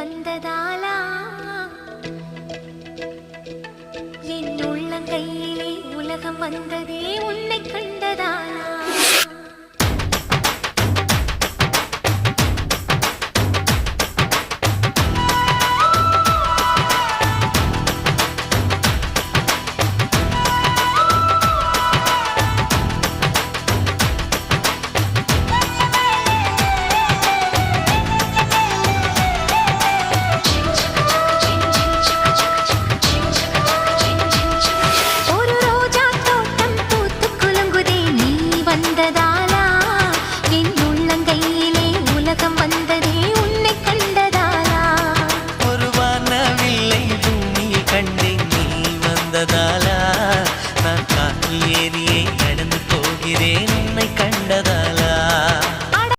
வந்ததாலா என் உள்ளங்கையிலே உலகம் வந்ததே உன்னை கண்டதாலா கண்டேன் நீ வந்ததால்